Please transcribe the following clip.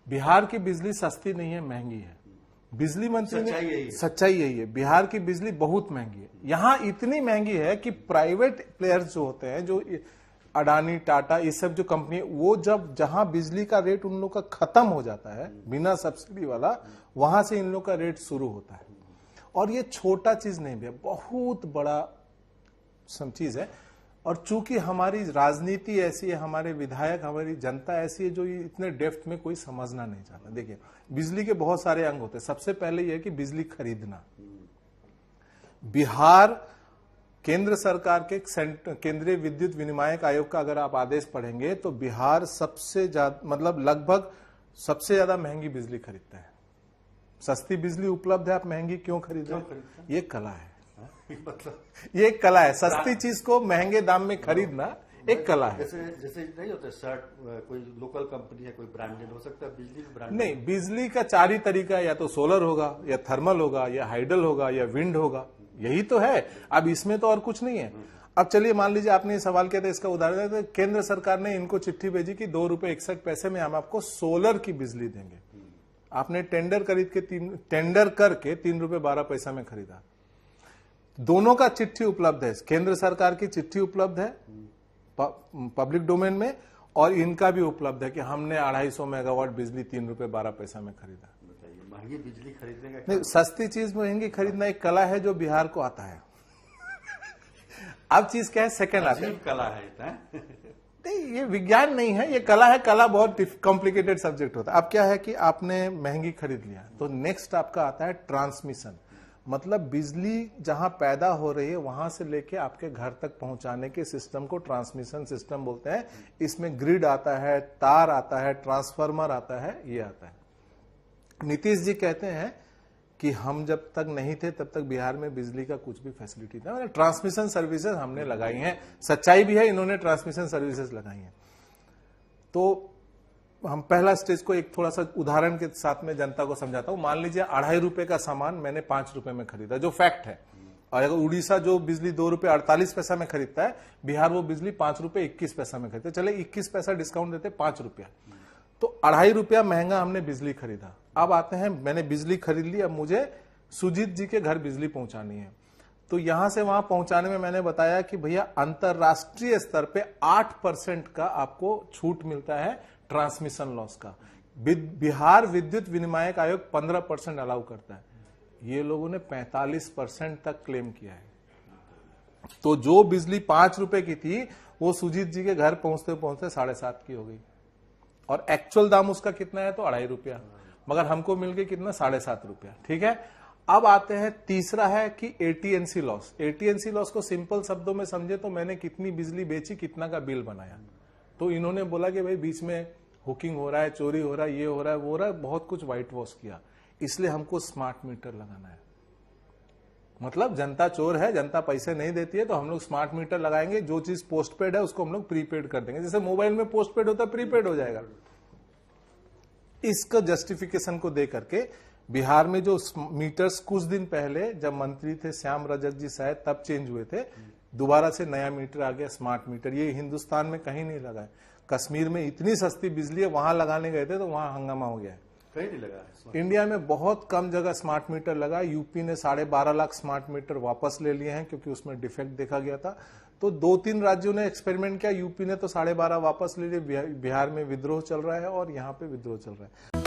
बिहार की बिजली सस्ती नहीं है, महंगी है। बिजली मंत्री ने सच्चाई यही है, बिहार की बिजली बहुत महंगी है। यहां इतनी महंगी है कि प्राइवेट प्लेयर्स जो होते हैं, जो अडानी, टाटा, ये सब जो कंपनी, वो जब जहां बिजली का रेट उन लोग का खत्म हो जाता है बिना सब्सिडी वाला, वहां से इन लोग का रेट शुरू होता है। और ये छोटा चीज नहीं है, बहुत बड़ा सब चीज है। और चूंकि हमारी राजनीति ऐसी है, हमारे विधायक, हमारी जनता ऐसी है, जो ये इतने डेप्थ में कोई समझना नहीं चाहता। देखिए, बिजली के बहुत सारे अंग होते हैं। सबसे पहले यह है कि बिजली खरीदना। बिहार केंद्र सरकार के केंद्रीय विद्युत विनियामक आयोग का अगर आप आदेश पढ़ेंगे तो बिहार सबसे ज्यादा, मतलब लगभग सबसे ज्यादा महंगी बिजली खरीदता है। सस्ती बिजली उपलब्ध है, आप महंगी क्यों खरीद रहे हैं? ये कला है, मतलब ये एक कला है। सस्ती चीज को महंगे दाम में खरीदना एक कला है। जैसे नहीं होता शर्ट, कोई लोकल कंपनी है, कोई ब्रांडेड हो सकता है, बिजली ब्रांडेड नहीं। बिजली का चार ही तरीका है, या तो सोलर होगा, या थर्मल होगा, या हाइडल होगा, या विंड होगा। यही तो है, अब इसमें तो और कुछ नहीं है। अब चलिए मान लीजिए आपने ये सवाल किया था, इसका उदाहरण है, तो केंद्र सरकार ने इनको चिट्ठी भेजी कि ₹2.61 में हम आपको सोलर की बिजली देंगे। आपने टेंडर करके ₹3.12 में खरीदा। दोनों का चिट्ठी उपलब्ध है, केंद्र सरकार की चिट्ठी उपलब्ध है पब्लिक डोमेन में, और इनका भी उपलब्ध है कि हमने 250 मेगावाट बिजली ₹3.12 में खरीदा। महंगी बिजली खरीदने का नहीं, सस्ती चीज महंगी खरीदना एक कला है जो बिहार को आता है। अब चीज क्या है, सेकंड आता है, कला है नहीं, ये विज्ञान नहीं है, ये कला है। कला बहुत कॉम्प्लिकेटेड सब्जेक्ट होता है। अब क्या है कि आपने महंगी खरीद लिया, तो नेक्स्ट आपका आता है ट्रांसमिशन। मतलब बिजली जहां पैदा हो रही है वहां से लेके आपके घर तक पहुंचाने के सिस्टम को ट्रांसमिशन सिस्टम बोलते हैं। इसमें ग्रिड आता है, तार आता है, ट्रांसफार्मर आता है, ये आता है। नीतीश जी कहते हैं कि हम जब तक नहीं थे तब तक बिहार में बिजली का कुछ भी फैसिलिटी था, मतलब ट्रांसमिशन सर्विसेज हमने लगाई हैं। सच्चाई भी है, इन्होंने ट्रांसमिशन सर्विसेज लगाई हैं। तो हम पहला स्टेज को एक थोड़ा सा उदाहरण के साथ में जनता को समझाता हूं। मान लीजिए ₹2.5 का सामान मैंने ₹5 में खरीदा, जो फैक्ट है। और अगर उड़ीसा जो बिजली ₹2.48 में खरीदता है, बिहार वो बिजली ₹5.21 में खरीदता है। चले 21 पैसा डिस्काउंट देते, ₹5, तो ₹2.5 महंगा हमने बिजली खरीदा। अब आते हैं, मैंने बिजली खरीद ली, अब मुझे सुजीत जी के घर बिजली पहुंचानी है। तो यहां से वहां पहुंचाने में मैंने बताया कि भैया अंतरराष्ट्रीय स्तर पे 8% का आपको छूट मिलता है ट्रांसमिशन लॉस का। बिहार विद्युत विनियामक आयोग 15% अलाउ करता है, ये लोगों ने 45% तक क्लेम किया है। तो जो बिजली ₹5 की थी वो सुजीत जी के घर पहुंचते पहुंचते 7.5 की हो गई। और एक्चुअल दाम उसका कितना है, तो ₹2.5, मगर हमको मिल गई कितना, ₹7.5। ठीक है। अब आते हैं, तीसरा है कि एटीएनसी लॉस। एटीएनसी लॉस को सिंपल शब्दों में समझे तो मैंने कितनी बिजली बेची, कितना का बिल बनाया। तो इन्होंने बोला कि भाई बीच में हुकिंग हो रहा है, चोरी हो रहा है, ये हो रहा है, वो हो रहा है, बहुत कुछ व्हाइट वॉश किया, इसलिए हमको स्मार्ट मीटर लगाना है। मतलब जनता चोर है, जनता पैसे नहीं देती है, तो हम लोग स्मार्ट मीटर लगाएंगे। जो चीज पोस्टपेड है उसको हम लोग प्रीपेड कर देंगे। जैसे मोबाइल में पोस्टपेड होता है, प्रीपेड हो जाएगा। इसका जस्टिफिकेशन को दे करके बिहार में जो मीटर्स कुछ दिन पहले जब मंत्री थे श्याम रजक जी शायद, तब चेंज हुए थे, दोबारा से नया मीटर आ गया, स्मार्ट मीटर। ये हिंदुस्तान में कहीं नहीं लगा है। कश्मीर में इतनी सस्ती बिजली है, वहां लगाने गए थे तो वहां हंगामा हो गया है। कहीं नहीं लगा है। इंडिया में बहुत कम जगह स्मार्ट मीटर लगा। यूपी ने 12.5 लाख स्मार्ट मीटर वापस ले लिए हैं क्योंकि उसमें डिफेक्ट देखा गया था। तो 2-3 राज्यों ने एक्सपेरिमेंट किया, यूपी ने तो 12.5 वापस ले लिए। बिहार में विद्रोह चल रहा है और यहाँ पे विद्रोह चल रहा है।